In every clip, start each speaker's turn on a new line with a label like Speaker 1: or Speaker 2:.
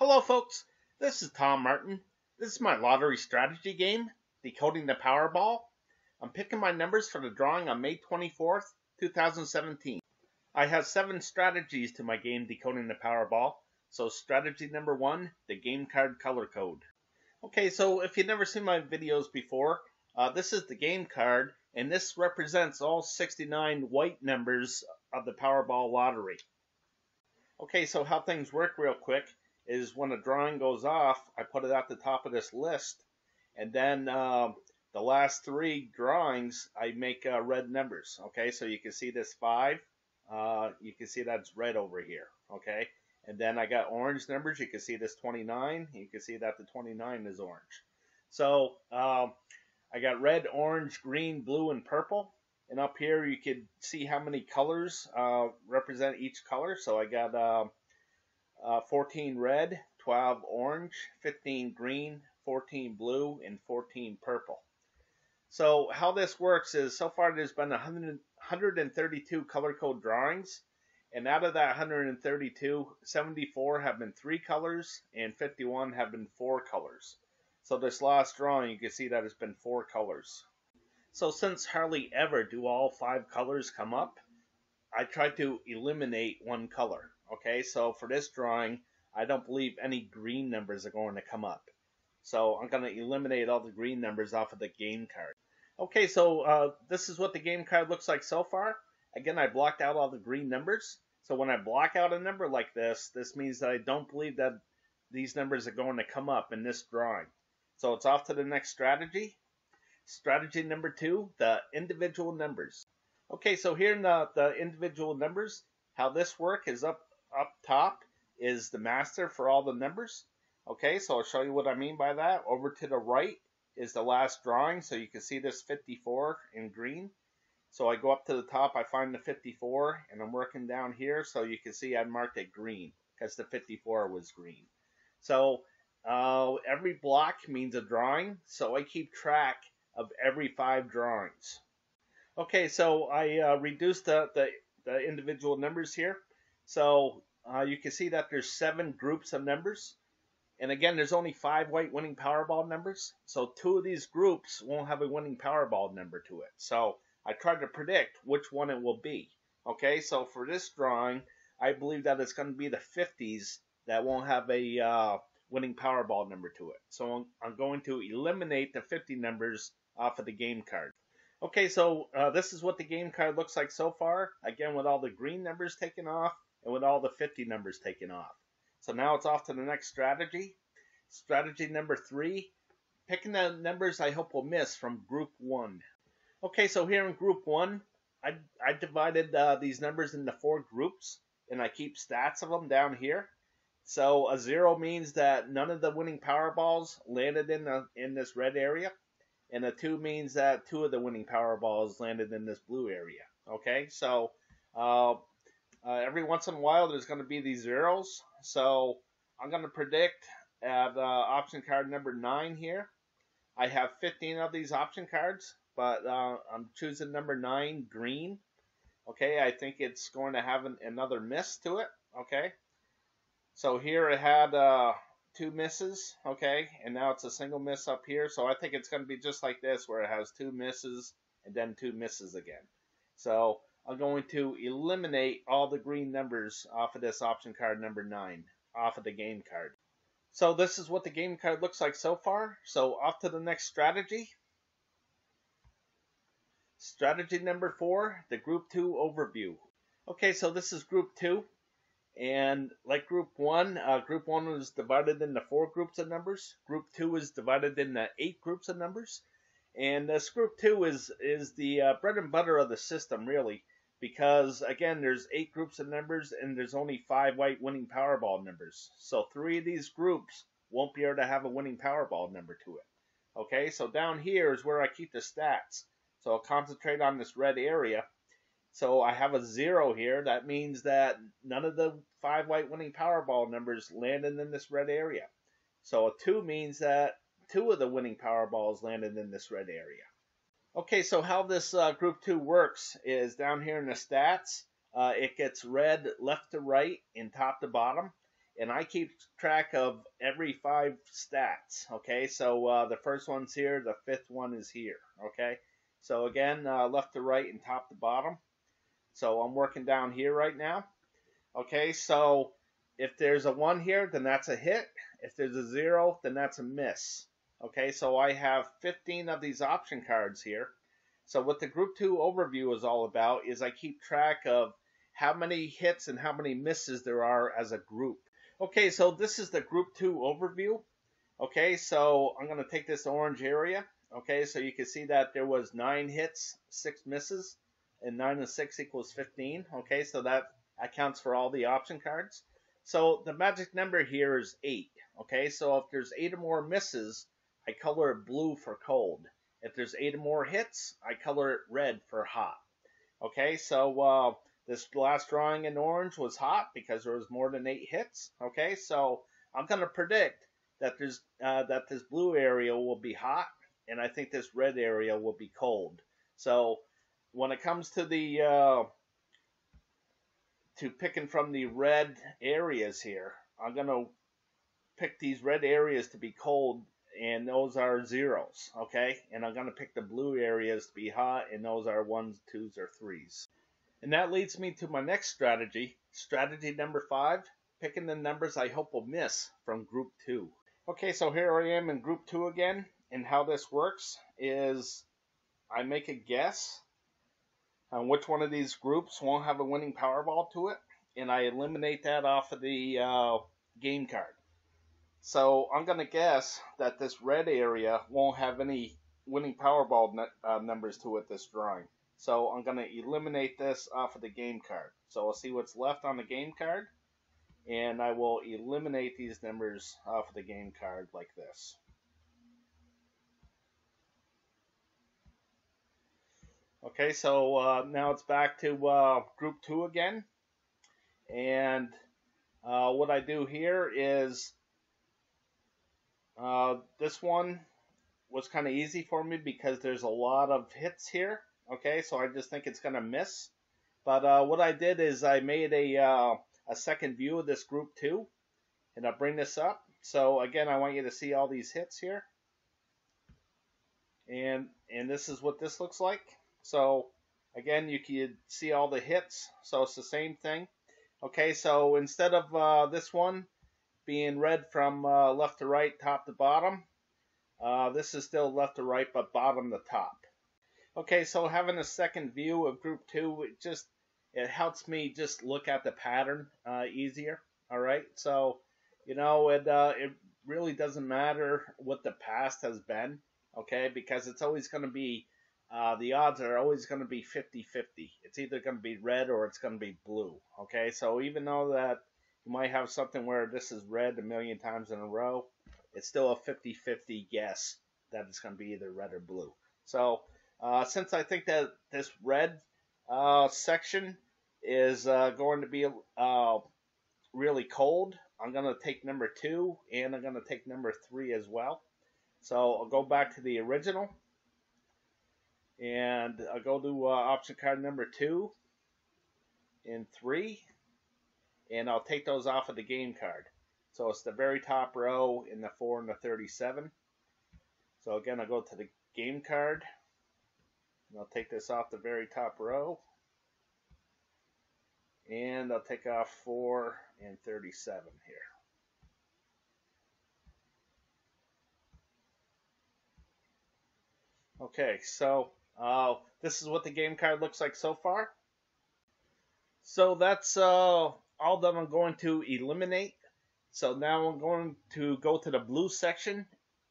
Speaker 1: Hello folks, this is Tom Martin. This is my lottery strategy game, Decoding the Powerball. I'm picking my numbers for the drawing on May 24th, 2017. I have 7 strategies to my game, Decoding the Powerball. So strategy number 1, the game card color code. Okay, so if you've never seen my videos before, this is the game card, and this represents all 69 white numbers of the Powerball lottery. Okay, so how things work real quick is when a drawing goes off, I put it at the top of this list, and then the last 3 drawings, I make red numbers. Okay, so you can see this 5, you can see that's red over here. Okay, and then I got orange numbers. You can see this 29. You can see that the 29 is orange. So I got red, orange, green, blue, and purple. And up here you can see how many colors represent each color. So I got 14 red, 12 orange, 15 green, 14 blue, and 14 purple. So how this works is, so far there's been 132 color code drawings. And out of that 132, 74 have been 3 colors and 51 have been 4 colors. So this last drawing, you can see that it's been 4 colors. So since hardly ever do all 5 colors come up, I try to eliminate 1 color. Okay, so for this drawing, I don't believe any green numbers are going to come up. So I'm going to eliminate all the green numbers off of the game card. Okay, so this is what the game card looks like so far. Again, I blocked out all the green numbers. So when I block out a number like this, this means that I don't believe that these numbers are going to come up in this drawing. So it's off to the next strategy. Strategy number 2, the individual numbers. Okay, so here in the individual numbers, how this works is up top is the master for all the numbers. Okay, so I'll show you what I mean by that. Over to the right is the last drawing, so you can see this 54 in green. So I go up to the top, I find the 54, and I'm working down here, so you can see I marked it green because the 54 was green. So every block means a drawing, so I keep track of every 5 drawings. Okay, so I reduced the individual numbers here. So you can see that there's 7 groups of numbers. And again, there's only 5 white winning Powerball numbers. So 2 of these groups won't have a winning Powerball number to it. So I tried to predict which one it will be. Okay, so for this drawing, I believe that it's going to be the 50s that won't have a winning Powerball number to it. So I'm going to eliminate the 50 numbers off of the game card. Okay, so this is what the game card looks like so far. Again, with all the green numbers taken off and with all the 50 numbers taken off. So now it's off to the next strategy. Strategy number 3, picking the numbers I hope will miss from group 1. Okay, so here in group 1, I divided these numbers into 4 groups, and I keep stats of them down here. So a 0 means that none of the winning Powerballs landed in this red area. And a 2 means that 2 of the winning Powerballs landed in this blue area. Okay, so every once in a while there's going to be these zeros. So I'm going to predict at option card number 9 here. I have 15 of these option cards, but I'm choosing number 9, green. Okay, I think it's going to have another miss to it. Okay, so here it had 2 misses, okay, and now it's a single miss up here. So I think it's going to be just like this, where it has 2 misses and then 2 misses again. So I'm going to eliminate all the green numbers off of this option card number 9, off of the game card. So this is what the game card looks like so far. So off to the next strategy. Strategy number 4, the group 2 overview. Okay, so this is group 2. And like group 1 was divided into 4 groups of numbers. Group 2 is divided into 8 groups of numbers. And this group 2 is the bread and butter of the system, really. Because, again, there's 8 groups of numbers and there's only 5 white winning Powerball numbers. So 3 of these groups won't be able to have a winning Powerball number to it. Okay, so down here is where I keep the stats. So I'll concentrate on this red area. So I have a 0 here. That means that none of the 5 white winning Powerball numbers landed in this red area. So a 2 means that 2 of the winning Powerballs landed in this red area. Okay, so how this group 2 works is down here in the stats, it gets read left to right and top to bottom. and I keep track of every 5 stats. Okay, so the first one's here, the 5th one is here. Okay, so again, left to right and top to bottom. So I'm working down here right now. Okay, so if there's a 1 here, then that's a hit. If there's a 0, then that's a miss. Okay, so I have 15 of these option cards here. So what the Group 2 overview is all about is I keep track of how many hits and how many misses there are as a group. Okay, so this is the Group 2 overview. Okay, so I'm going to take this orange area. Okay, so you can see that there was 9 hits, 6 misses, and 9 and 6 equals 15. Okay, so that accounts for all the option cards. So the magic number here is 8. Okay, so if there's 8 or more misses, I color it blue for cold. If there's 8 or more hits, I color it red for hot. Okay, so this last drawing in orange was hot because there was more than 8 hits. Okay, so I'm going to predict that this blue area will be hot, and I think this red area will be cold. So when it comes to the to picking from the red areas here, I'm going to pick these red areas to be cold, and those are zeros, okay? And I'm going to pick the blue areas to be hot, and those are 1s, 2s, or 3s. And that leads me to my next strategy. Strategy number 5, picking the numbers I hope will miss from Group 2. Okay, so here I am in Group 2 again, and how this works is I make a guess on which one of these groups won't have a winning Powerball to it, and I eliminate that off of the game card. So I'm going to guess that this red area won't have any winning Powerball numbers to it this drawing. So I'm going to eliminate this off of the game card. So I'll see what's left on the game card, and I will eliminate these numbers off of the game card like this. Okay, so now it's back to Group 2 again. And what I do here is this one was kind of easy for me because there's a lot of hits here. Okay, so I just think it's going to miss. But what I did is I made a second view of this Group 2. And I'll bring this up. So again, I want you to see all these hits here. And this is what this looks like. So again, you can see all the hits. So it's the same thing. Okay, so instead of this one being read from left to right, top to bottom, this is still left to right, but bottom to top. Okay, so having a second view of Group 2, it helps me just look at the pattern easier. All right, so you know it really doesn't matter what the past has been. Okay, because it's always going to be the odds are always going to be 50-50. It's either going to be red or it's going to be blue. Okay, so even though that you might have something where this is red a million times in a row, it's still a 50-50 guess that it's going to be either red or blue. So since I think that this red section is going to be really cold, I'm going to take number 2 and I'm going to take number 3 as well. So I'll go back to the original. And I'll go to option card number 2 and 3, and I'll take those off of the game card. So it's the very top row in the 4 and the 37. So again, I'll go to the game card, and I'll take this off the very top row, and I'll take off 4 and 37 here. Okay, so this is what the game card looks like so far. So that's all that I'm going to eliminate. So now I'm going to go to the blue section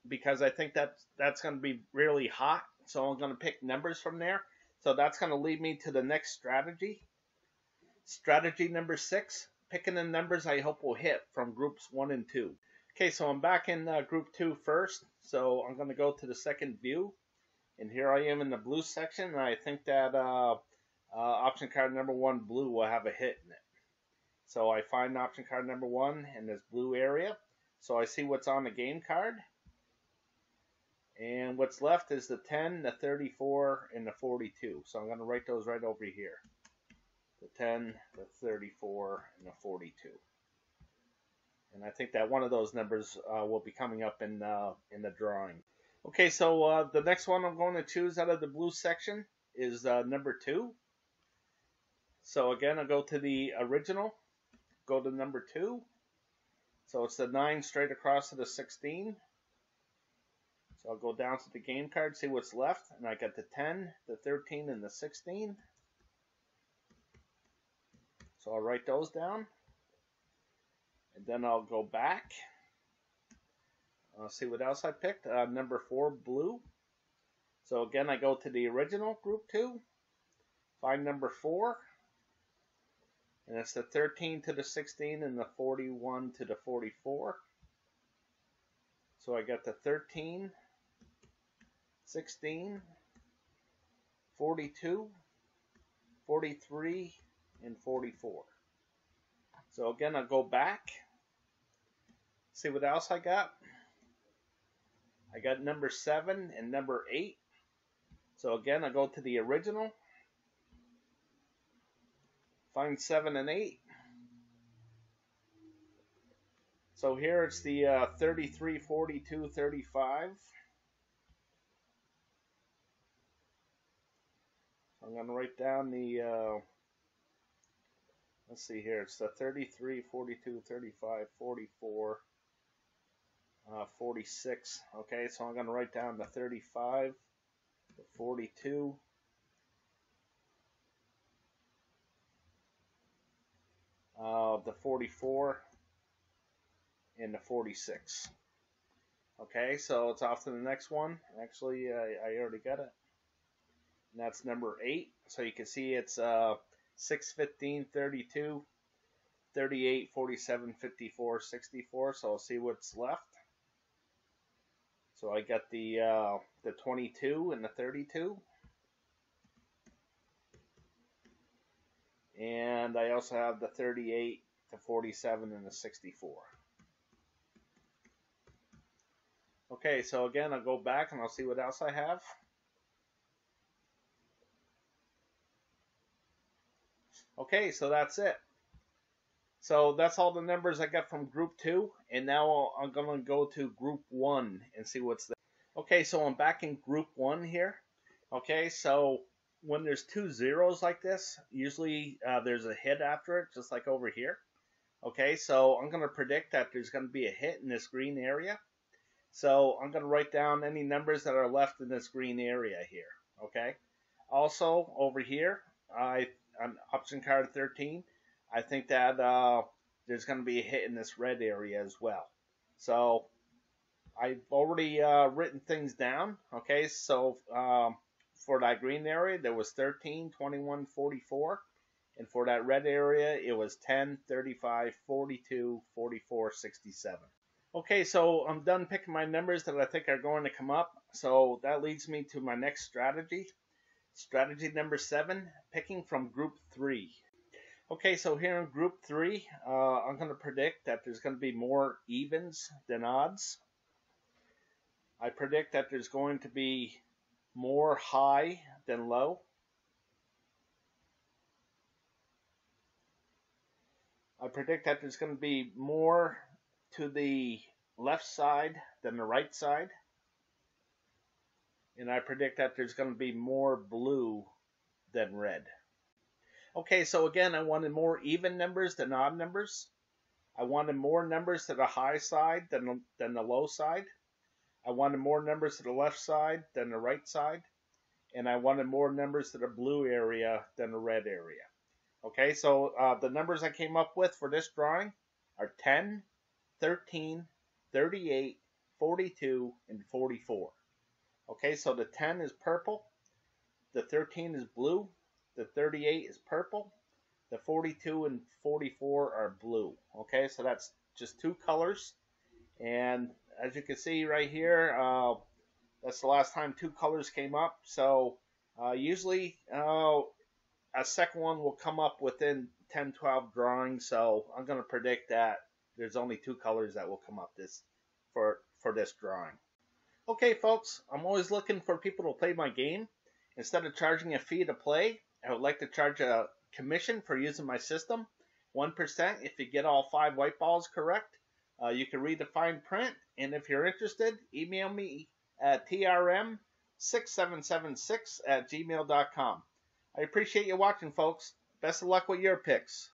Speaker 1: because I think that's going to be really hot. So I'm going to pick numbers from there. So that's going to lead me to the next strategy. Strategy number 6, picking the numbers I hope will hit from groups 1 and 2. Okay, so I'm back in Group 2 first. So I'm going to go to the second view. And here I am in the blue section, and I think that option card number 1, blue, will have a hit in it. So I find option card number 1 in this blue area. So I see what's on the game card. And what's left is the 10, the 34, and the 42. So I'm going to write those right over here. The 10, the 34, and the 42. And I think that one of those numbers will be coming up in the drawing. Okay, so the next one I'm going to choose out of the blue section is number 2. So again, I'll go to the original, go to number 2. So it's the 9 straight across to the 16. So I'll go down to the game card, see what's left, and I got the 10, the 13, and the 16. So I'll write those down. And then I'll go back. I'll see what else I picked. Number 4, blue. So again, I go to the original group 2, find number 4, and it's the 13 to the 16 and the 41 to the 44. So I got the 13, 16, 42, 43, and 44. So again, I'll go back, see what else I got. I got number 7 and number 8. So again, I go to the original, find 7 and 8. So here it's the 33, 42, 35. So I'm going to write down the, let's see here, it's the 33, 42, 35, 44, 46. Okay, so I'm going to write down the 35, the 42, the 44, and the 46. Okay, so it's off to the next one. Actually, I already got it. And that's number 8. So you can see it's 6, 15, 32, 38, 47, 54, 64. So I'll see what's left. So I got the 22 and the 32. And I also have the 38, the 47, and the 64. Okay, so again, I'll go back and I'll see what else I have. Okay, so that's it. So that's all the numbers I got from group 2, and now I'm going to go to group 1 and see what's there. Okay, so I'm back in group 1 here. Okay, so when there's 2 zeros like this, usually there's a hit after it, just like over here. Okay, so I'm going to predict that there's going to be a hit in this green area. So I'm going to write down any numbers that are left in this green area here. Okay, also over here, on option card 13, I think that there's going to be a hit in this red area as well. So I've already written things down. Okay, so for that green area, there was 13, 21, 44. And for that red area, it was 10, 35, 42, 44, 67. Okay, so I'm done picking my numbers that I think are going to come up. So that leads me to my next strategy. Strategy number 7, picking from group 3. Okay, so here in group 3, I'm going to predict that there's going to be more evens than odds. I predict that there's going to be more high than low. I predict that there's going to be more to the left side than the right side. And I predict that there's going to be more blue than red. Okay, so again, I wanted more even numbers than odd numbers. I wanted more numbers to the high side than the low side. I wanted more numbers to the left side than the right side. And I wanted more numbers to the blue area than the red area. Okay, so the numbers I came up with for this drawing are 10, 13, 38, 42, and 44. Okay, so the 10 is purple, the 13 is blue, the 38 is purple, the 42 and 44 are blue. Okay, so that's just 2 colors. And as you can see right here, that's the last time 2 colors came up. So usually a second one will come up within 10, 12 drawings. So I'm going to predict that there's only 2 colors that will come up for this drawing. Okay, folks, I'm always looking for people to play my game. Instead of charging a fee to play, I would like to charge a commission for using my system. 1% if you get all 5 white balls correct. You can read the fine print, and if you're interested, email me at trm6776@gmail.com. I appreciate you watching, folks. Best of luck with your picks.